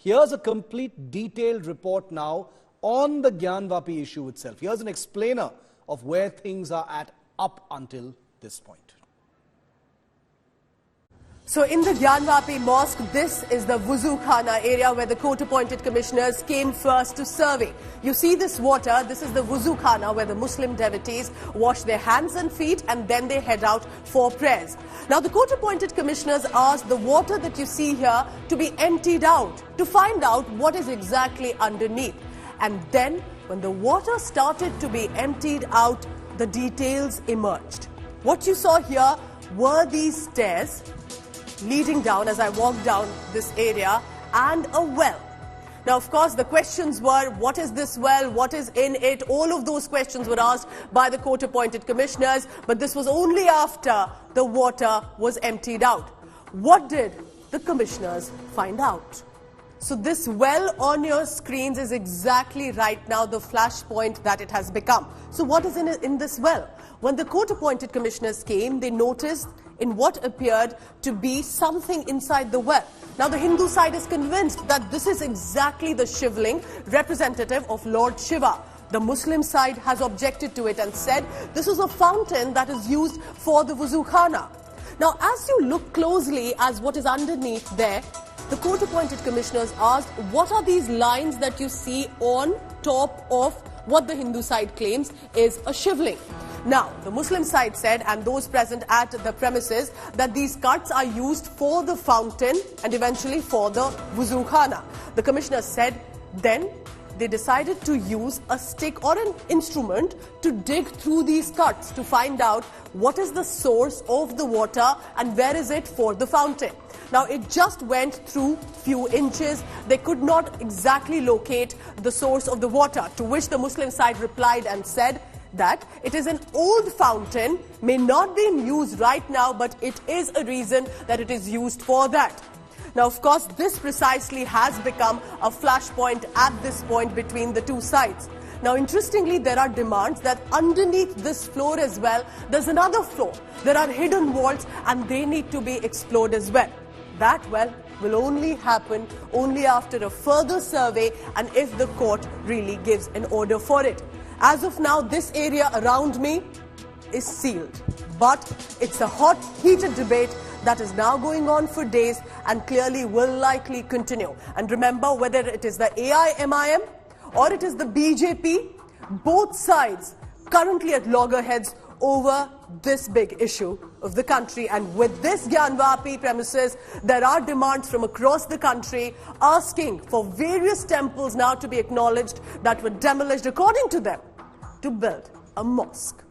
Here's a complete detailed report now on the Gyanvapi issue itself. Here's an explainer of where things are at up until this point. So in the Gyanvapi Mosque, this is the Wuzu Khana area where the court-appointed commissioners came first to survey. You see this water, this is the Wuzu Khana where the Muslim devotees wash their hands and feet and then they head out for prayers. Now the court-appointed commissioners asked the water that you see here to be emptied out to find out what is exactly underneath. And then when the water started to be emptied out, the details emerged. What you saw here were these stairs leading down as I walked down this area, and a well. Now, of course, the questions were, what is this well? What is in it? All of those questions were asked by the court-appointed commissioners, but this was only after the water was emptied out. What did the commissioners find out? So this well on your screens is exactly right now the flashpoint that it has become. So what is in this well? When the court-appointed commissioners came, they noticed in what appeared to be something inside the well. Now the Hindu side is convinced that this is exactly the shivling representative of Lord Shiva. The Muslim side has objected to it and said this is a fountain that is used for the Wuzu Khana. Now as you look closely as what is underneath there, the court-appointed commissioners asked, what are these lines that you see on top of what the Hindu side claims is a shivling? Now, the Muslim side said, and those present at the premises, that these cuts are used for the fountain and eventually for the Wuzu Khana. The commissioner said, then they decided to use a stick or an instrument to dig through these cuts to find out what is the source of the water and where is it for the fountain. Now, it just went through few inches. They could not exactly locate the source of the water, to which the Muslim side replied and said that it is an old fountain, may not be in use right now, but it is a reason that it is used for that. Now, of course, this precisely has become a flashpoint at this point between the two sides. Now, interestingly, there are demands that underneath this floor as well, there's another floor. There are hidden vaults and they need to be explored as well. That well will only happen only after a further survey and if the court really gives an order for it. As of now, this area around me is sealed. But it's a hot, heated debate that is now going on for days and clearly will likely continue. And remember, whether it is the AIMIM or it is the BJP, both sides currently at loggerheads over this big issue of the country. And with this Gyanvapi premises, there are demands from across the country asking for various temples now to be acknowledged that were demolished, according to them, to build a mosque.